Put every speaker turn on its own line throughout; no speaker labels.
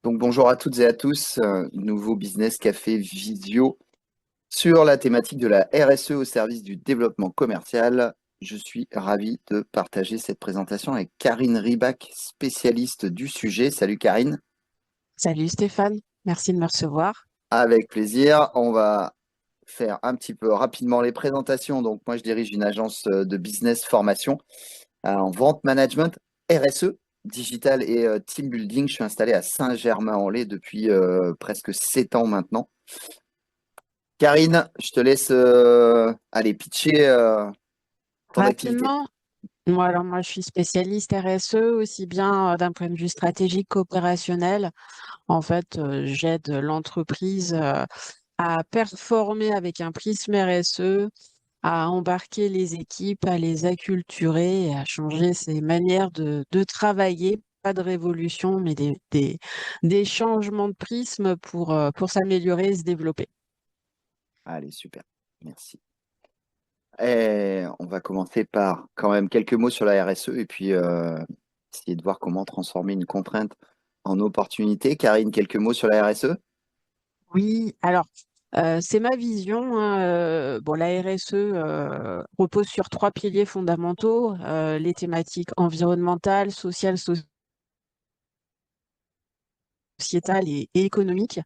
Donc bonjour à toutes et à tous, nouveau Business Café Visio sur la thématique de la RSE au service du développement commercial. Je suis ravi de partager cette présentation avec Karine Ribac, spécialiste du sujet. Salut Karine.
Salut Stéphane, merci de me recevoir.
Avec plaisir. On va faire un petit peu rapidement les présentations. Donc moi je dirige une agence de business formation en vente management RSE. Digital et team building. Je suis installé à Saint-Germain-en-Laye depuis presque 7 ans maintenant. Karine, je te laisse aller pitcher ton activité.
Rapidement, moi je suis spécialiste RSE aussi bien d'un point de vue stratégique qu'opérationnel. En fait, j'aide l'entreprise à performer avec un prisme RSE, à embarquer les équipes, à les acculturer et à changer ses manières de travailler. Pas de révolution, mais des changements de prisme pour s'améliorer et se développer.
Allez, super. Merci. Et on va commencer par quand même quelques mots sur la RSE et puis essayer de voir comment transformer une contrainte en opportunité. Karine, quelques mots sur la RSE?
Oui, alors c'est ma vision, hein. Bon, la RSE repose sur trois piliers fondamentaux, les thématiques environnementales, sociales, sociétales et économiques.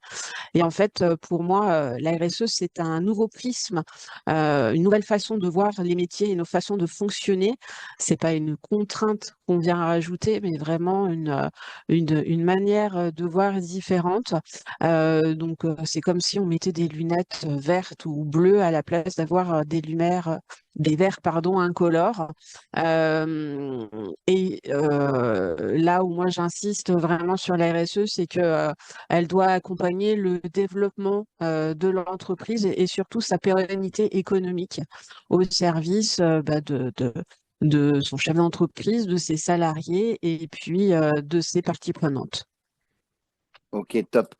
Et en fait, pour moi, la RSE, c'est un nouveau prisme, une nouvelle façon de voir les métiers et nos façons de fonctionner. C'est pas une contrainte qu'on vient rajouter, mais vraiment une manière de voir différente. C'est comme si on mettait des lunettes vertes ou bleues à la place d'avoir des verres, pardon, incolores. Euh, Là où moi j'insiste vraiment sur la RSE, c'est que elle doit accompagner le développement de l'entreprise et surtout sa pérennité économique au service de son chef d'entreprise, de ses salariés et puis de ses parties prenantes.
Ok, top.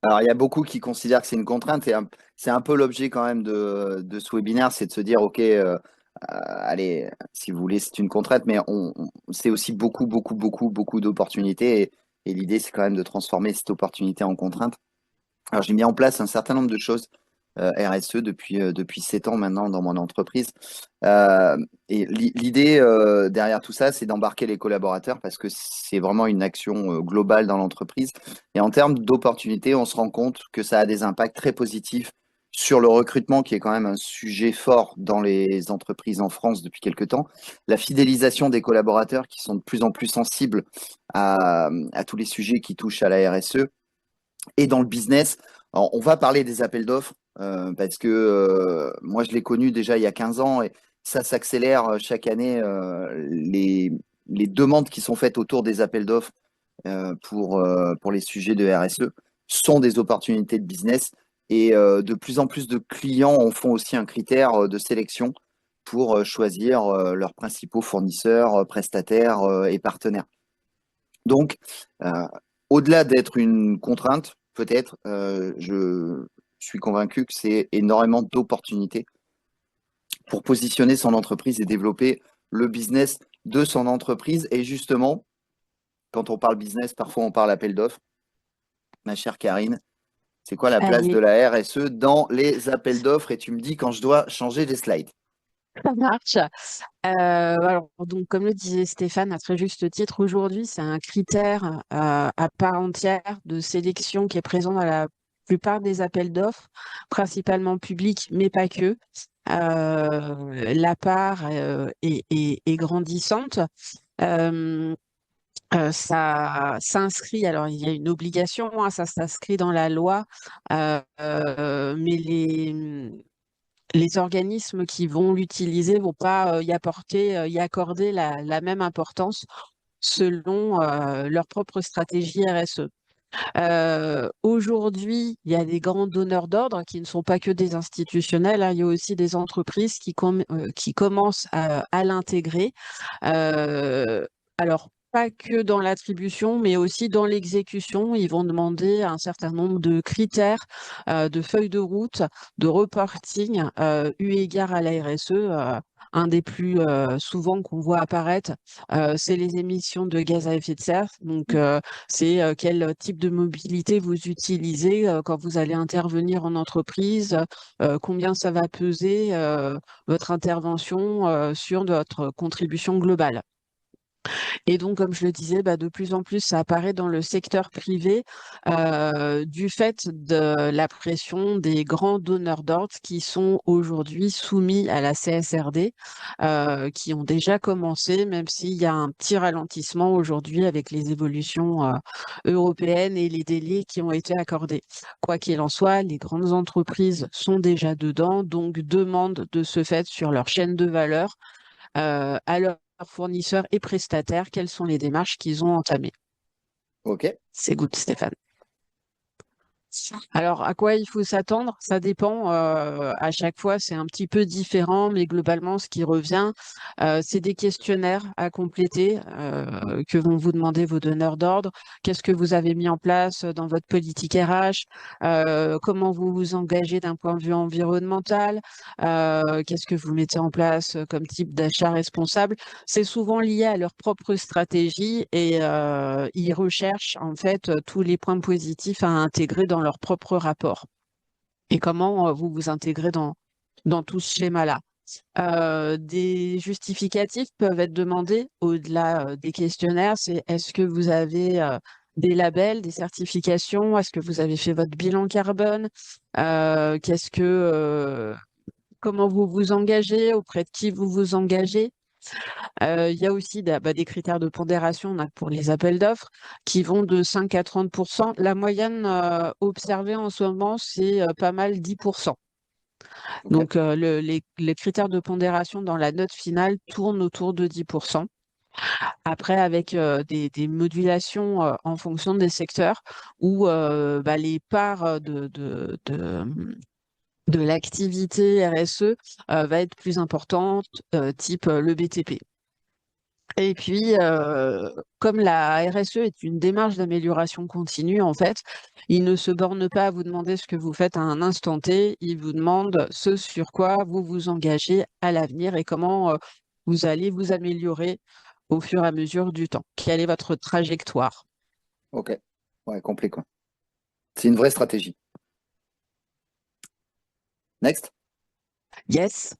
Alors, il y a beaucoup qui considèrent que c'est une contrainte et c'est un peu l'objet quand même de ce webinaire, c'est de se dire, ok, allez, si vous voulez, c'est une contrainte, mais c'est aussi beaucoup, beaucoup, beaucoup, beaucoup d'opportunités et l'idée, c'est quand même de transformer cette opportunité en contrainte. Alors, j'ai mis en place un certain nombre de choses RSE depuis 7 ans maintenant dans mon entreprise. Euh, et l'idée derrière tout ça, c'est d'embarquer les collaborateurs parce que c'est vraiment une action globale dans l'entreprise. Et en termes d'opportunités, on se rend compte que ça a des impacts très positifs sur le recrutement, qui est quand même un sujet fort dans les entreprises en France depuis quelque temps. La fidélisation des collaborateurs qui sont de plus en plus sensibles à tous les sujets qui touchent à la RSE et dans le business. Alors, on va parler des appels d'offres parce que moi, je l'ai connu déjà il y a 15 ans et ça s'accélère chaque année. Les demandes qui sont faites autour des appels d'offres pour les sujets de RSE sont des opportunités de business et de plus en plus de clients en font aussi un critère de sélection pour choisir leurs principaux fournisseurs, prestataires et partenaires. Donc, euh, au-delà d'être une contrainte, peut-être, je suis convaincu que c'est énormément d'opportunités pour positionner son entreprise et développer le business de son entreprise. Et justement, quand on parle business, parfois on parle appel d'offres. Ma chère Karine, c'est quoi la place de
Allez,
la RSE dans les appels d'offres? Et tu me dis quand je dois changer les slides.
ça marche. Alors, donc, comme le disait Stéphane à très juste titre, aujourd'hui, c'est un critère à part entière de sélection qui est présent dans la plupart des appels d'offres, principalement publics, mais pas que. La part est grandissante. Euh, Ça s'inscrit, alors il y a une obligation, hein, ça s'inscrit dans la loi, mais les organismes qui vont l'utiliser vont pas y accorder la même importance selon leur propre stratégie RSE. Aujourd'hui, il y a des grands donneurs d'ordre qui ne sont pas que des institutionnels, hein, il y a aussi des entreprises qui commencent à l'intégrer. Euh, alors, pas que dans l'attribution, mais aussi dans l'exécution. Ils vont demander un certain nombre de critères, de feuilles de route, de reporting, eu égard à la RSE. Un des plus souvent qu'on voit apparaître, c'est les émissions de gaz à effet de serre. Donc, c'est quel type de mobilité vous utilisez quand vous allez intervenir en entreprise, combien ça va peser votre intervention sur votre contribution globale. Et donc, comme je le disais, bah, de plus en plus, ça apparaît dans le secteur privé du fait de la pression des grands donneurs d'ordre qui sont aujourd'hui soumis à la CSRD, qui ont déjà commencé, même s'il y a un petit ralentissement aujourd'hui avec les évolutions européennes et les délais qui ont été accordés. Quoi qu'il en soit, les grandes entreprises sont déjà dedans, donc demandent de ce fait sur leur chaîne de valeur à leurs fournisseurs et prestataires quelles sont les démarches qu'ils ont entamées.
Ok.
C'est good, Stéphane. Alors, à quoi il faut s'attendre? Ça dépend. À chaque fois, c'est un petit peu différent, mais globalement, ce qui revient, c'est des questionnaires à compléter que vont vous demander vos donneurs d'ordre. Qu'est-ce que vous avez mis en place dans votre politique RH? Comment vous vous engagez d'un point de vue environnemental? Qu'est-ce que vous mettez en place comme type d'achat responsable? C'est souvent lié à leur propre stratégie et ils recherchent en fait tous les points positifs à intégrer dans leur propre rapport. Et comment vous vous intégrez dans tout ce schéma-là. Des justificatifs peuvent être demandés au-delà des questionnaires. C'est est-ce que vous avez des labels, des certifications? Est-ce que vous avez fait votre bilan carbone? Qu'est-ce que, comment vous vous engagez? Auprès de qui vous vous engagez? Il y a aussi des critères de pondération là, pour les appels d'offres qui vont de 5 à 30%. La moyenne observée en ce moment, c'est pas mal 10%.
Ok.
Donc, les critères de pondération dans la note finale tournent autour de 10%. Après, avec des modulations en fonction des secteurs où les parts de l'activité RSE va être plus importante, type le BTP. Et puis, comme la RSE est une démarche d'amélioration continue, en fait, il ne se borne pas à vous demander ce que vous faites à un instant T, il vous demande ce sur quoi vous vous engagez à l'avenir et comment vous allez vous améliorer au fur et à mesure du temps. Quelle est votre trajectoire?
Ok. Ouais, complet, quoi. C'est une vraie stratégie. Next.
Yes.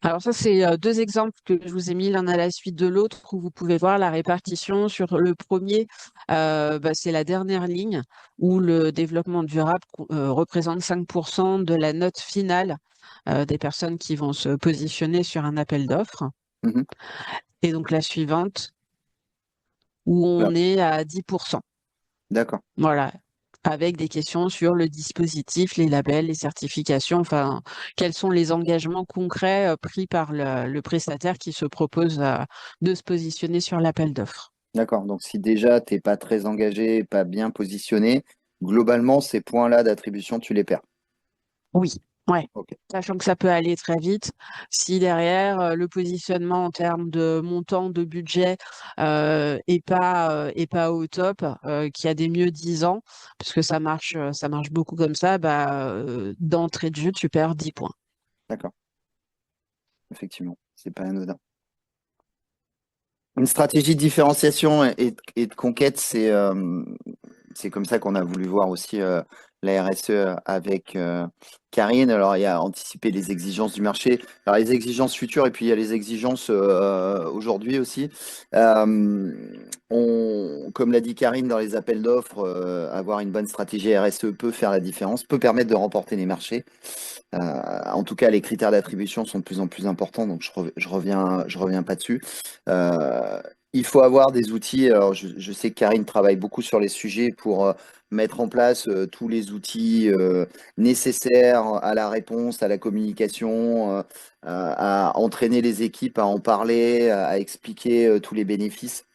Alors ça, c'est deux exemples que je vous ai mis l'un à la suite de l'autre où vous pouvez voir la répartition. Sur le premier, c'est la dernière ligne où le développement durable représente 5% de la note finale des personnes qui vont se positionner sur un appel d'offres.
Mhm.
Et donc la suivante où
Voilà.
on est à 10%.
D'accord.
Voilà, avec des questions sur le dispositif, les labels, les certifications, enfin, quels sont les engagements concrets pris par le prestataire qui se propose de se positionner sur l'appel d'offres.
D'accord. Donc, si déjà, tu n'es pas très engagé, pas bien positionné, globalement, ces points-là d'attribution, tu les perds.
Oui, ouais.
Ok.
Sachant que ça peut aller très vite. Si derrière le positionnement en termes de montant, de budget est pas au top, qu'il y a des mieux 10 ans, parce que ça marche beaucoup comme ça, d'entrée de jeu, tu perds 10 points.
D'accord. Effectivement, c'est pas anodin. Une stratégie de différenciation et de conquête, c'est comme ça qu'on a voulu voir aussi la RSE avec Karine. Alors, il y a anticiper les exigences du marché, alors les exigences futures et puis il y a les exigences aujourd'hui aussi. Euh, comme l'a dit Karine dans les appels d'offres, avoir une bonne stratégie RSE peut faire la différence, peut permettre de remporter les marchés. En tout cas, les critères d'attribution sont de plus en plus importants, donc je reviens pas dessus. Euh, il faut avoir des outils. Alors, je sais que Karine travaille beaucoup sur les sujets pour mettre en place tous les outils nécessaires à la réponse, à la communication, à entraîner les équipes à en parler, à expliquer tous les bénéfices.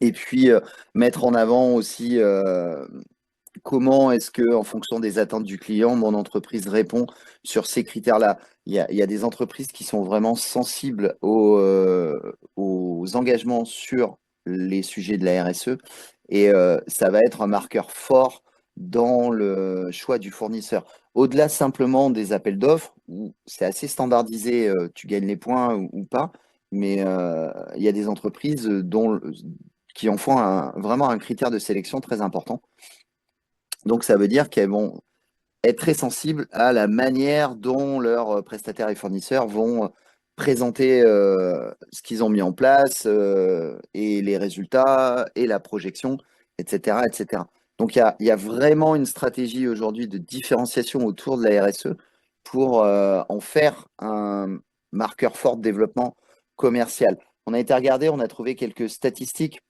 Et puis mettre en avant aussi comment est-ce que, en fonction des attentes du client, mon entreprise répond sur ces critères-là? Il y a des entreprises qui sont vraiment sensibles aux engagements sur les sujets de la RSE et ça va être un marqueur fort dans le choix du fournisseur. Au-delà simplement des appels d'offres, où c'est assez standardisé, tu gagnes les points ou pas, mais il y a des entreprises qui en font vraiment un critère de sélection très important. Donc, ça veut dire qu'elles vont être très sensibles à la manière dont leurs prestataires et fournisseurs vont présenter ce qu'ils ont mis en place et les résultats et la projection, etc., etc. Donc, il y a vraiment une stratégie aujourd'hui de différenciation autour de la RSE pour en faire un marqueur fort de développement commercial. On a été regardé, on a trouvé quelques statistiques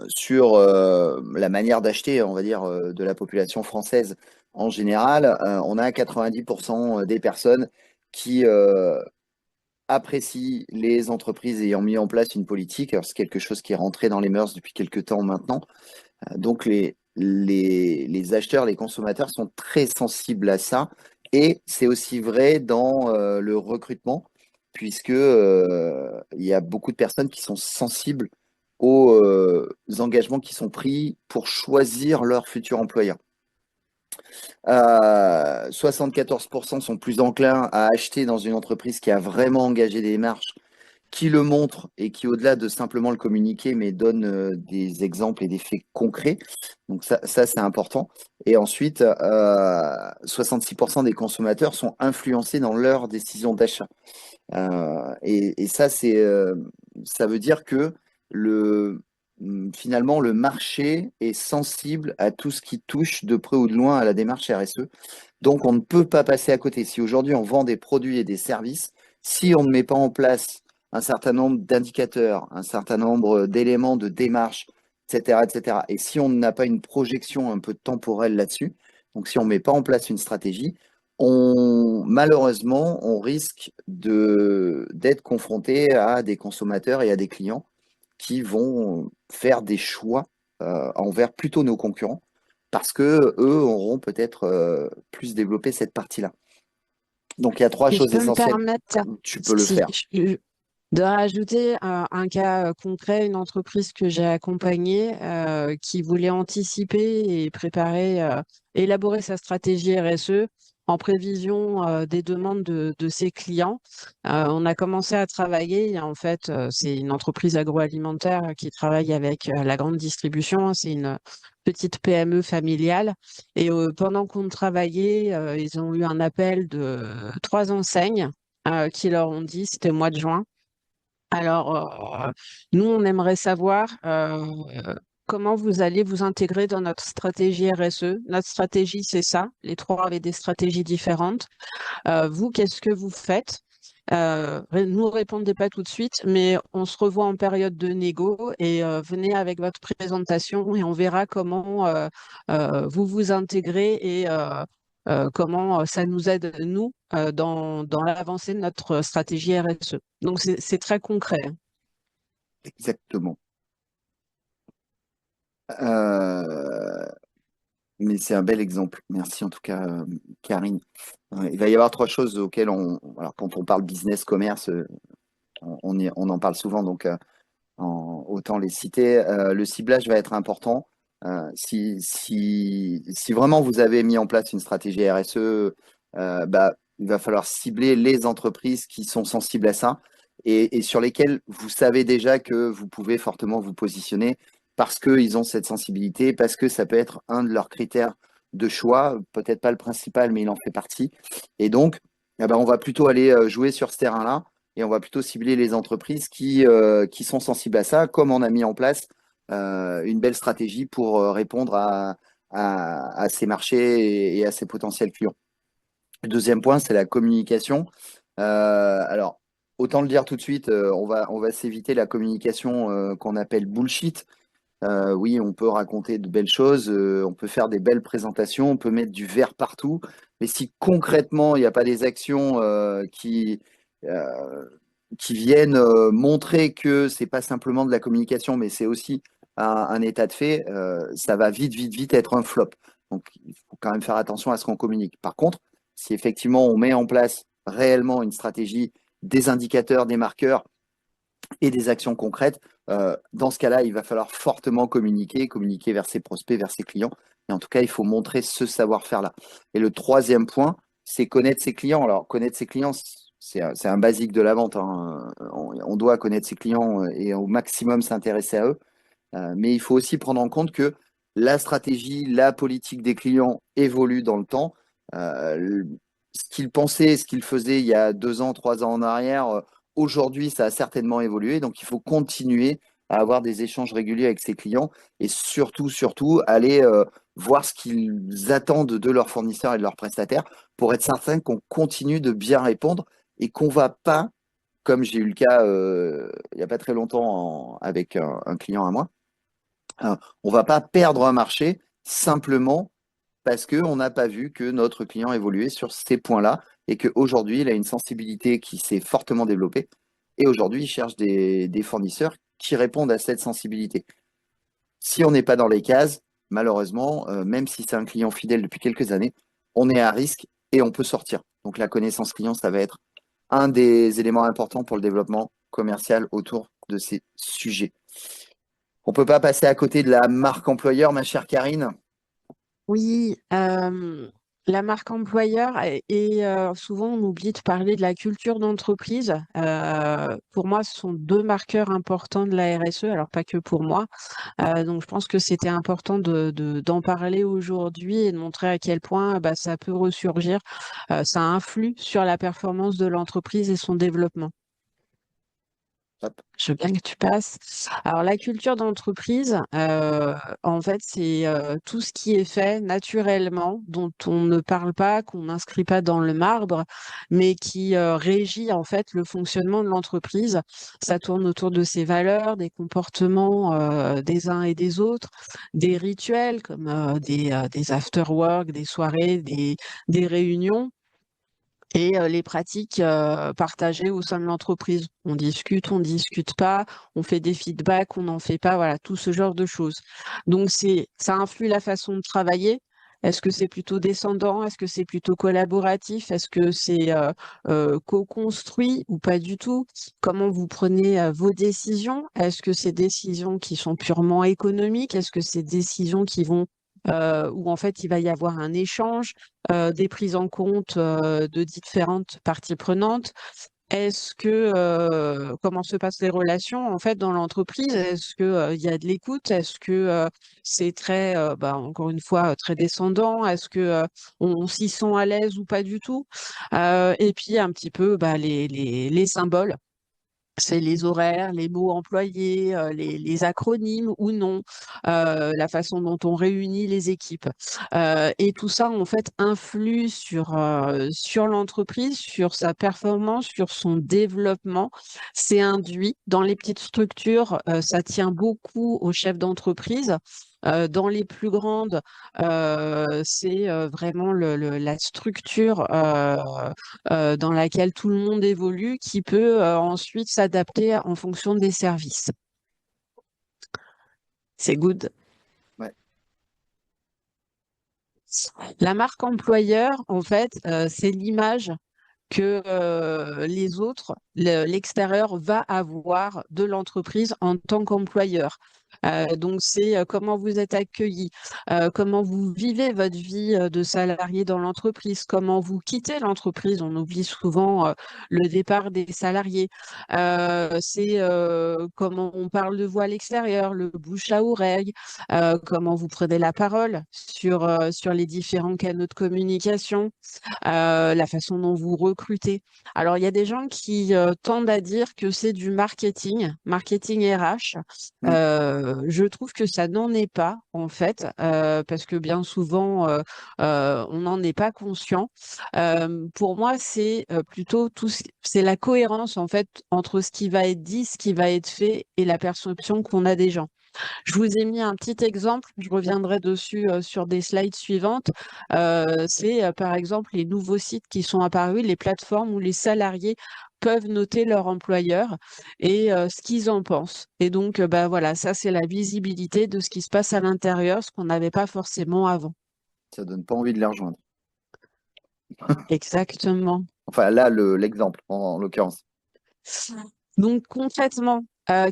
sur la manière d'acheter, on va dire, de la population française en général. On a 90% des personnes qui apprécient les entreprises ayant mis en place une politique. Alors, c'est quelque chose qui est rentré dans les mœurs depuis quelques temps maintenant. Donc, les acheteurs, les consommateurs sont très sensibles à ça. Et c'est aussi vrai dans le recrutement, puisque il y a beaucoup de personnes qui sont sensibles aux engagements qui sont pris pour choisir leur futur employeur. 74% sont plus enclins à acheter dans une entreprise qui a vraiment engagé des démarches, qui le montre et qui, au-delà de simplement le communiquer, mais donne des exemples et des faits concrets. Donc ça c'est important. Et ensuite, 66% des consommateurs sont influencés dans leur décision d'achat. Et ça, ça veut dire que finalement, le marché est sensible à tout ce qui touche de près ou de loin à la démarche RSE. Donc, on ne peut pas passer à côté. Si aujourd'hui, on vend des produits et des services, si on ne met pas en place un certain nombre d'indicateurs, un certain nombre d'éléments de démarche, etc., etc., et si on n'a pas une projection un peu temporelle là-dessus, donc si on ne met pas en place une stratégie, malheureusement, on risque d'être confronté à des consommateurs et à des clients qui vont faire des choix envers plutôt nos concurrents parce que eux auront peut-être plus développé cette partie-là. Donc, il y a trois
Si je
choses
peux me
essentielles
permettre,
où tu peux le
si,
faire.
de rajouter un cas concret, une entreprise que j'ai accompagnée qui voulait anticiper et préparer, élaborer sa stratégie RSE en prévision des demandes de ses clients. On a commencé à travailler, et en fait, c'est une entreprise agroalimentaire qui travaille avec la grande distribution, hein. C'est une petite PME familiale. Et pendant qu'on travaillait, ils ont eu un appel de 3 enseignes qui leur ont dit, c'était au mois de juin. Alors, nous, on aimerait savoir comment vous allez vous intégrer dans notre stratégie RSE. Notre stratégie, c'est ça. Les trois avaient des stratégies différentes. Vous, qu'est-ce que vous faites? Nous répondez pas tout de suite, mais on se revoit en période de négo et venez avec votre présentation et on verra comment vous vous intégrez et comment ça nous aide, nous, dans l'avancée de notre stratégie RSE. Donc, c'est très concret, hein.
Exactement. Euh, mais c'est un bel exemple. Merci en tout cas, Karine. Il va y avoir trois choses auxquelles alors quand on parle business, commerce, on en parle souvent, donc autant les citer. Le ciblage va être important. Si vraiment vous avez mis en place une stratégie RSE, il va falloir cibler les entreprises qui sont sensibles à ça et sur lesquelles vous savez déjà que vous pouvez fortement vous positionner parce qu'ils ont cette sensibilité, parce que ça peut être un de leurs critères de choix, peut-être pas le principal, mais il en fait partie. Et donc, on va plutôt aller jouer sur ce terrain-là et on va plutôt cibler les entreprises qui sont sensibles à ça, comme on a mis en place une belle stratégie pour répondre à ces marchés et à ces potentiels clients. Le deuxième point, c'est la communication. Alors, autant le dire tout de suite, on va s'éviter la communication qu'on appelle bullshit. Oui, on peut raconter de belles choses, on peut faire des belles présentations, on peut mettre du vert partout, mais si concrètement, il n'y a pas des actions euh, qui viennent montrer que c'est pas simplement de la communication, mais c'est aussi un état de fait, ça va vite, vite, vite être un flop. Donc, il faut quand même faire attention à ce qu'on communique. Par contre, si effectivement on met en place réellement une stratégie, des indicateurs, des marqueurs et des actions concrètes, dans ce cas-là, il va falloir fortement communiquer, communiquer vers ses prospects, vers ses clients. Et en tout cas, il faut montrer ce savoir-faire-là. Et le troisième point, c'est connaître ses clients. Alors, connaître ses clients, c'est un basique de la vente, hein. On doit connaître ses clients et au maximum s'intéresser à eux. Mais il faut aussi prendre en compte que la stratégie, la politique des clients évolue dans le temps. Ce qu'ils pensaient, ce qu'ils faisaient il y a 2 ans, 3 ans en arrière, aujourd'hui, ça a certainement évolué. Donc, il faut continuer à avoir des échanges réguliers avec ses clients et surtout, surtout, aller voir ce qu'ils attendent de leurs fournisseurs et de leurs prestataires pour être certain qu'on continue de bien répondre et qu'on ne va pas, comme j'ai eu le cas il n'y a pas très longtemps avec un client à moi, on ne va pas perdre un marché simplement parce qu'on n'a pas vu que notre client évoluait sur ces points-là et qu'aujourd'hui, il a une sensibilité qui s'est fortement développée. Et aujourd'hui, il cherche des fournisseurs qui répondent à cette sensibilité. Si on n'est pas dans les cases, malheureusement, même si c'est un client fidèle depuis quelques années, on est à risque et on peut sortir. Donc la connaissance client, ça va être un des éléments importants pour le développement commercial autour de ces sujets. On ne peut pas passer à côté de la marque employeur, ma chère Karine.
Oui, la marque employeur souvent on oublie de parler de la culture d'entreprise. Pour moi, ce sont deux marqueurs importants de la RSE, alors pas que pour moi. Donc je pense que c'était important d'en parler aujourd'hui et de montrer à quel point bah, ça peut ressurgir. Ça influe sur la performance de l'entreprise et son développement.
Hop.
Je veux bien que tu passes. Alors, la culture d'entreprise, en fait, c'est tout ce qui est fait naturellement, dont on ne parle pas, qu'on n'inscrit pas dans le marbre, mais qui régit en fait le fonctionnement de l'entreprise. Ça tourne autour de ses valeurs, des comportements des uns et des autres, des rituels comme des after-work, des soirées, des réunions et les pratiques partagées au sein de l'entreprise. On discute pas, on fait des feedbacks, on n'en fait pas, voilà, tout ce genre de choses. Donc ça influe la façon de travailler. Est-ce que c'est plutôt descendant? Est-ce que c'est plutôt collaboratif? Est-ce que c'est co-construit ou pas du tout? Comment vous prenez vos décisions? Est-ce que c'est décisions qui sont purement économiques? Est-ce que c'est décisions qui vont où en fait il va y avoir un échange, des prises en compte de différentes parties prenantes. Est-ce que comment se passent les relations en fait dans l'entreprise? Est-ce que il y a de l'écoute? Est-ce que c'est très bah, encore une fois très descendant? Est-ce que on s'y sent à l'aise ou pas du tout? Et puis un petit peu bah, les symboles. C'est les horaires, les mots employés, les acronymes ou non, la façon dont on réunit les équipes. Et tout ça, en fait, influe sur l'entreprise, sur sa performance, sur son développement. C'est induit. Dans les petites structures, ça tient beaucoup aux chefs d'entreprise. Dans les plus grandes, c'est vraiment la structure dans laquelle tout le monde évolue, qui peut ensuite s'adapter en fonction des services. C'est good.
Ouais.
La marque employeur, en fait, c'est l'image que les autres, l'extérieur va avoir de l'entreprise en tant qu'employeur. Donc, c'est comment vous êtes accueilli, comment vous vivez votre vie de salarié dans l'entreprise, comment vous quittez l'entreprise. On oublie souvent le départ des salariés. C'est comment on parle de vous à l'extérieur, le bouche à oreille, comment vous prenez la parole sur les différents canaux de communication, la façon dont vous recrutez. Alors, il y a des gens qui tendent à dire que c'est du marketing, marketing RH.
Mm.
Je trouve que ça n'en est pas, en fait, parce que bien souvent, on n'en est pas conscient. Pour moi, c'est plutôt c'est la cohérence, en fait, entre ce qui va être dit, ce qui va être fait et la perception qu'on a des gens. Je vous ai mis un petit exemple, je reviendrai dessus sur des slides suivantes. C'est par exemple les nouveaux sites qui sont apparus, les plateformes où les salariés peuvent noter leur employeur et ce qu'ils en pensent. Et donc, bah, voilà, ça c'est la visibilité de ce qui se passe à l'intérieur, ce qu'on n'avait pas forcément avant.
Ça donne pas envie de les rejoindre.
Exactement.
Enfin, là, l'exemple, en l'occurrence.
Donc concrètement,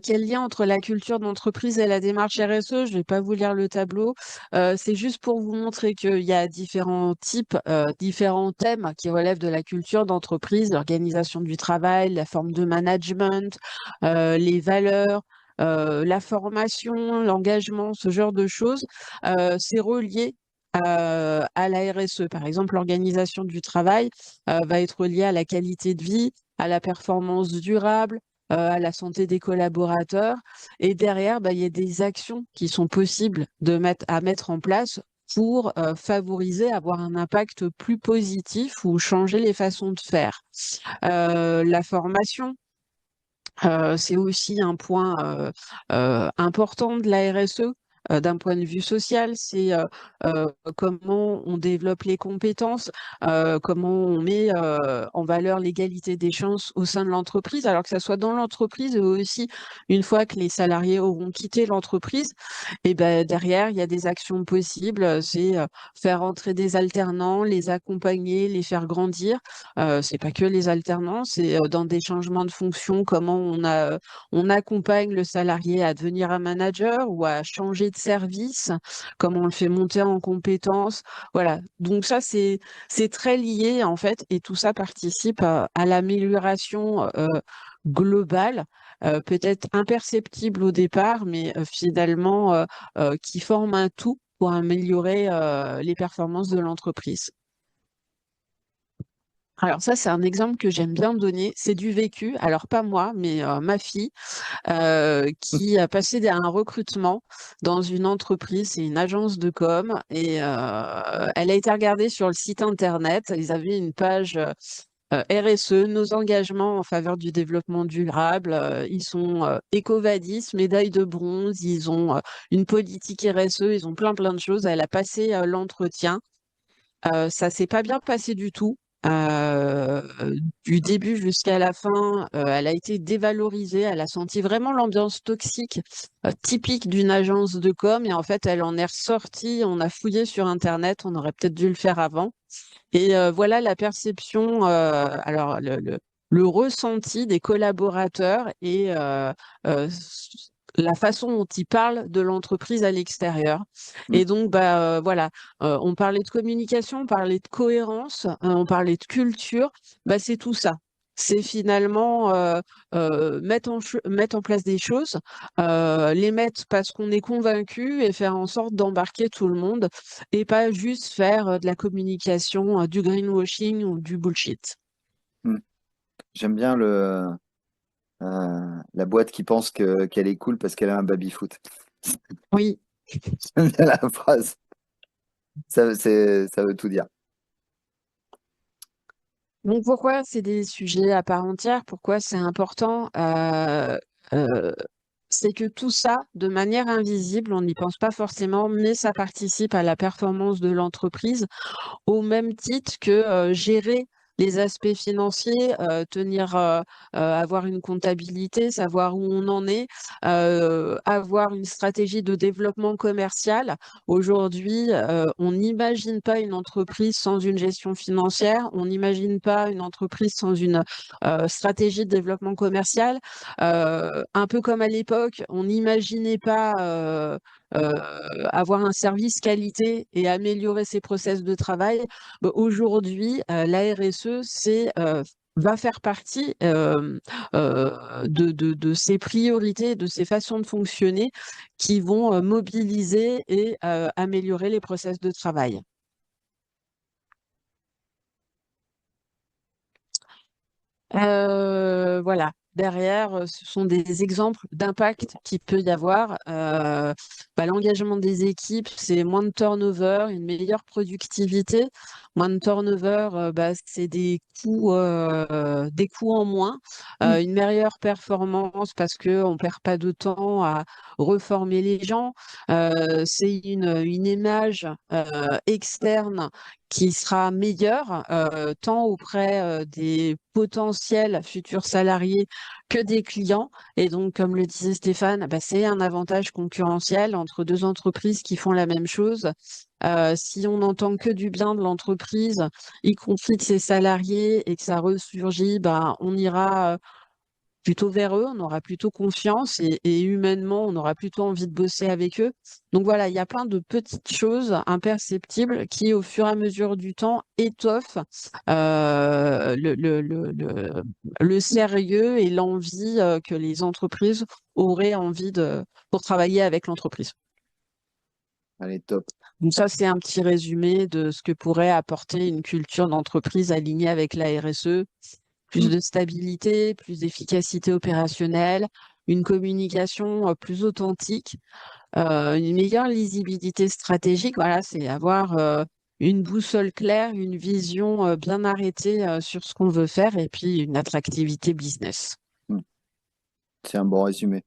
quel lien entre la culture d'entreprise et la démarche RSE? Je vais pas vous lire le tableau. C'est juste pour vous montrer qu'il y a différents types, différents thèmes qui relèvent de la culture d'entreprise, l'organisation du travail, la forme de management, les valeurs, la formation, l'engagement, ce genre de choses. C'est relié à la RSE. Par exemple, l'organisation du travail va être liée à la qualité de vie, à la performance durable, à la santé des collaborateurs. Et derrière, bah, il y a des actions qui sont possibles à mettre en place pour favoriser, avoir un impact plus positif ou changer les façons de faire. La formation, c'est aussi un point important de la RSE. D'un point de vue social, c'est comment on développe les compétences, comment on met en valeur l'égalité des chances au sein de l'entreprise, alors que ça soit dans l'entreprise et aussi une fois que les salariés auront quitté l'entreprise, et ben derrière, il y a des actions possibles. C'est faire entrer des alternants, les accompagner, les faire grandir. C'est pas que les alternants, c'est dans des changements de fonction, comment on accompagne le salarié à devenir un manager ou à changer de service, comment on le fait monter en compétences. Voilà. Donc ça, c'est très lié en fait, et tout ça participe à l'amélioration globale, peut-être imperceptible au départ, mais finalement qui forme un tout pour améliorer les performances de l'entreprise. Alors ça, c'est un exemple que j'aime bien donner. C'est du vécu. Alors pas moi, mais ma fille, qui a passé un recrutement dans une entreprise, c'est une agence de com, et elle a été regardée sur le site internet. Ils avaient une page RSE, nos engagements en faveur du développement durable. Ils sont EcoVadis, médaille de bronze. Ils ont une politique RSE. Ils ont plein de choses. Elle a passé l'entretien. Ça s'est pas bien passé du tout. Euh, du début jusqu'à la fin, elle a été dévalorisée. Elle a senti vraiment l'ambiance toxique typique d'une agence de com. Et en fait, elle en est ressortie. On a fouillé sur Internet. On aurait peut-être dû le faire avant. Et voilà la perception, alors le ressenti des collaborateurs et la façon dont ils parlent de l'entreprise à l'extérieur.
Mm.
Et donc, bah, voilà, on parlait de communication, on parlait de cohérence, on parlait de culture, bah, c'est tout ça. C'est finalement mettre en place des choses, les mettre parce qu'on est convaincu et faire en sorte d'embarquer tout le monde et pas juste faire de la communication, du greenwashing ou du bullshit.
Mm. J'aime bien la boîte qui pense qu'elle est cool parce qu'elle a un baby-foot.
Oui.
J'aime bien la phrase. Ça veut tout dire.
Donc pourquoi c'est des sujets à part entière? Pourquoi c'est important? Euh, c'est que tout ça, de manière invisible, on n'y pense pas forcément, mais ça participe à la performance de l'entreprise au même titre que gérer les aspects financiers, avoir une comptabilité, savoir où on en est, avoir une stratégie de développement commercial. Aujourd'hui, on n'imagine pas une entreprise sans une gestion financière, on n'imagine pas une entreprise sans une stratégie de développement commercial. Un peu comme à l'époque, on n'imaginait pas euh, avoir un service qualité et améliorer ses process de travail. Bah, aujourd'hui, la RSE, va faire partie de ces priorités, de ces façons de fonctionner qui vont mobiliser et améliorer les process de travail. Voilà. Derrière, ce sont des exemples d'impact qu'il peut y avoir. L'engagement des équipes, c'est moins de turnover, une meilleure productivité. Moins de turnover, c'est des coûts en moins,
Mm.
une meilleure performance parce qu'on ne perd pas de temps à reformer les gens. C'est une image externe qui sera meilleure, tant auprès des potentiels futurs salariés que des clients. Et donc, comme le disait Stéphane, c'est un avantage concurrentiel entre deux entreprises qui font la même chose. Si on n'entend que du bien de l'entreprise, y compris de ses salariés, et que ça ressurgit, on ira plutôt vers eux, on aura plutôt confiance et humainement, on aura plutôt envie de bosser avec eux. Donc voilà, il y a plein de petites choses imperceptibles qui, au fur et à mesure du temps, étoffent le sérieux et l'envie que les entreprises auraient envie pour travailler avec l'entreprise.
Allez, top.
Donc ça, c'est un petit résumé de ce que pourrait apporter une culture d'entreprise alignée avec la RSE. Plus
Mm.
de stabilité, plus d'efficacité opérationnelle, une communication plus authentique, une meilleure lisibilité stratégique. Voilà, c'est avoir une boussole claire, une vision bien arrêtée sur ce qu'on veut faire et puis une attractivité business.
Mm. C'est un bon résumé.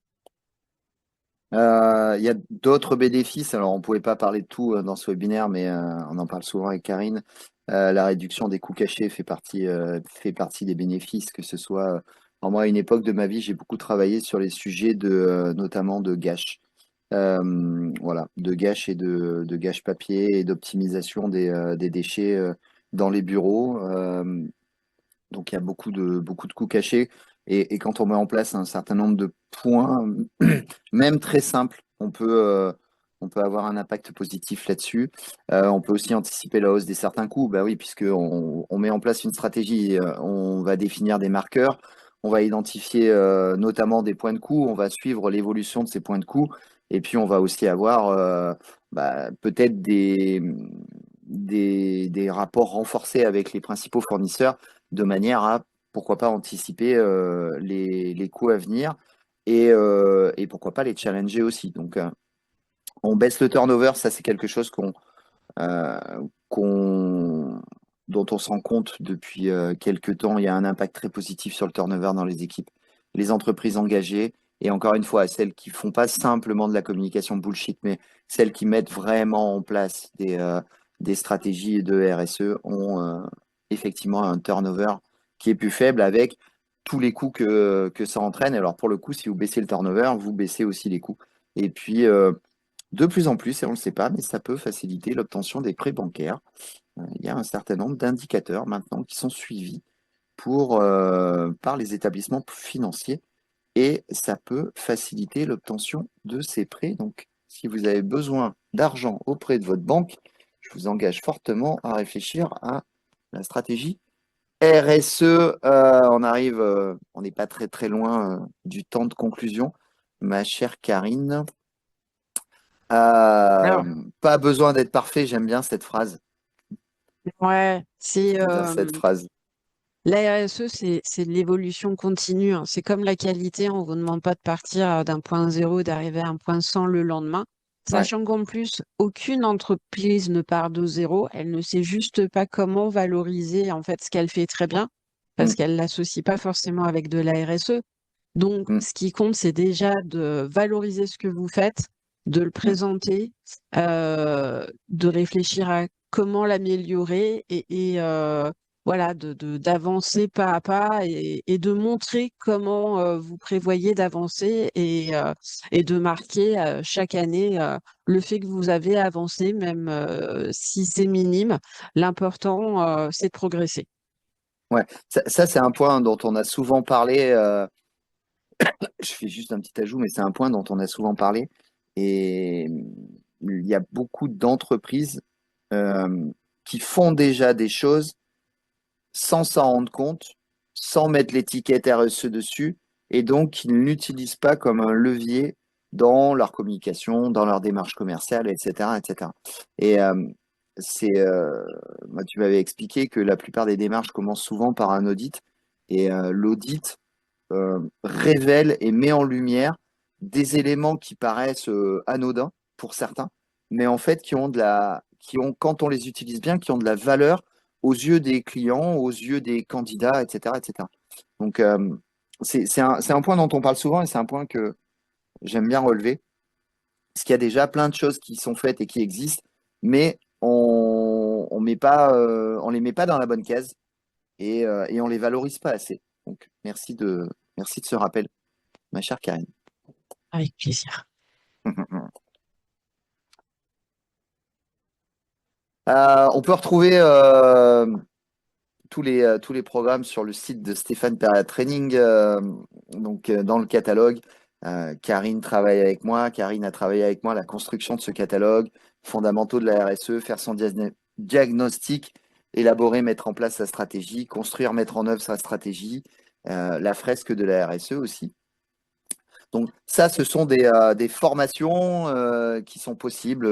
Il y a d'autres bénéfices. Alors, on ne pouvait pas parler de tout dans ce webinaire, mais on en parle souvent avec Karine. La réduction des coûts cachés fait partie des bénéfices, que ce soit. Alors moi, à une époque de ma vie, j'ai beaucoup travaillé sur les sujets notamment de gâches. Voilà, de gâches et de gâches papier et d'optimisation des déchets dans les bureaux. Donc, il y a beaucoup de coûts cachés. Et quand on met en place un certain nombre de points, même très simples, on peut avoir un impact positif là-dessus. On peut aussi anticiper la hausse des certains coûts. Bah oui, puisqu'on on met en place une stratégie, on va définir des marqueurs, on va identifier notamment des points de coût, on va suivre l'évolution de ces points de coût. Et puis, on va aussi avoir peut-être des rapports renforcés avec les principaux fournisseurs de manière à, pourquoi pas, anticiper les coûts à venir et pourquoi pas les challenger aussi. Donc, on baisse le turnover, ça c'est quelque chose euh, qu'on- dont on se rend compte depuis quelques temps. Il y a un impact très positif sur le turnover dans les équipes. Les entreprises engagées, et encore une fois, celles qui font pas simplement de la communication bullshit, mais celles qui mettent vraiment en place des stratégies de RSE, ont effectivement un turnover qui est plus faible avec tous les coûts que ça entraîne. Alors pour le coup, si vous baissez le turnover, vous baissez aussi les coûts. Et puis, de plus en plus, et on ne le sait pas, mais ça peut faciliter l'obtention des prêts bancaires. Il y a un certain nombre d'indicateurs maintenant qui sont suivis par les établissements financiers et ça peut faciliter l'obtention de ces prêts. Donc, si vous avez besoin d'argent auprès de votre banque, je vous engage fortement à réfléchir à la stratégie RSE. On n'est pas très très loin du temps de conclusion, ma chère Karine.
Alors,
Pas besoin d'être parfait, j'aime bien cette phrase.
ouais,
J'aime bien cette phrase.
la RSE, c'est de l'évolution continue, hein. C'est comme la qualité, on ne vous demande pas de partir d'un point zéro, d'arriver à un point 100 le lendemain.
Ouais.
Sachant qu'en plus, aucune entreprise ne part de zéro, elle ne sait juste pas comment valoriser en fait ce qu'elle fait très bien, parce
Mm,
qu'elle ne l'associe pas forcément avec de la RSE. Donc,
mm,
ce qui compte, c'est déjà de valoriser ce que vous faites, de le
mm.
présenter, de réfléchir à comment l'améliorer et voilà, d'avancer pas à pas et de montrer comment vous prévoyez d'avancer et de marquer chaque année le fait que vous avez avancé, même si c'est minime. L'important, c'est de progresser.
Ouais. Ça, c'est un point dont on a souvent parlé. Je fais juste un petit ajout, mais c'est un point dont on a souvent parlé. Et il y a beaucoup d'entreprises euh, qui font déjà des choses sans s'en rendre compte, sans mettre l'étiquette RSE dessus, et donc ils ne l'utilisent pas comme un levier dans leur communication, dans leur démarche commerciale, etc., etc. Et c'est, moi, tu m'avais expliqué que la plupart des démarches commencent souvent par un audit, et l'audit révèle et met en lumière des éléments qui paraissent anodins pour certains, mais en fait qui ont quand on les utilise bien, qui ont de la valeur aux yeux des clients, aux yeux des candidats, etc., etc. Donc, c'est un point dont on parle souvent et c'est un point que j'aime bien relever. Parce qu'il y a déjà plein de choses qui sont faites et qui existent, mais on met pas, on les met pas dans la bonne case et on les valorise pas assez. Donc, merci de ce rappel, ma chère Karine.
Avec plaisir.
On peut retrouver tous les programmes sur le site de Stéphane Perra Training, dans le catalogue. Karine travaille avec moi. Karine a travaillé avec moi à la construction de ce catalogue, fondamentaux de la RSE, faire son diagnostic, élaborer, mettre en place sa stratégie, construire, mettre en œuvre sa stratégie, la fresque de la RSE aussi. Donc ça, ce sont des formations qui sont possibles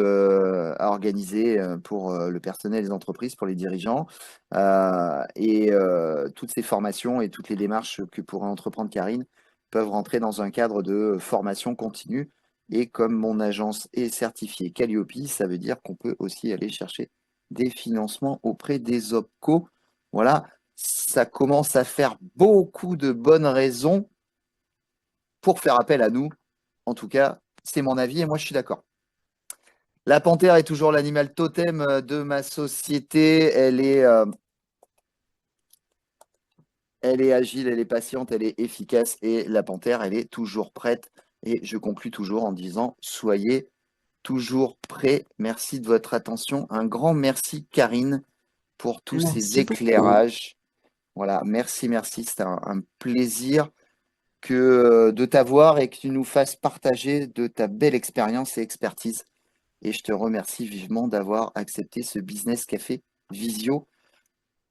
à organiser pour le personnel des entreprises, pour les dirigeants. Toutes ces formations et toutes les démarches que pourrait entreprendre Karine peuvent rentrer dans un cadre de formation continue. Et comme mon agence est certifiée Calliope, ça veut dire qu'on peut aussi aller chercher des financements auprès des OPCO. Voilà, ça commence à faire beaucoup de bonnes raisons pour faire appel à nous. En tout cas, c'est mon avis et moi je suis d'accord. La panthère est toujours l'animal totem de ma société. Elle est agile, elle est patiente, elle est efficace et la panthère, elle est toujours prête. Et je conclus toujours en disant, soyez toujours prêts. Merci de votre attention. Un grand merci, Karine, pour tous ces
Merci beaucoup.
éclairages. Voilà, merci, merci. C'était un plaisir de t'avoir et que tu nous fasses partager de ta belle expérience et expertise. Et je te remercie vivement d'avoir accepté ce Business Café Visio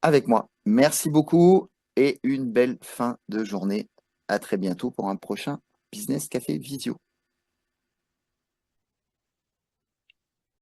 avec moi. Merci beaucoup et une belle fin de journée. À très bientôt pour un prochain Business Café Visio.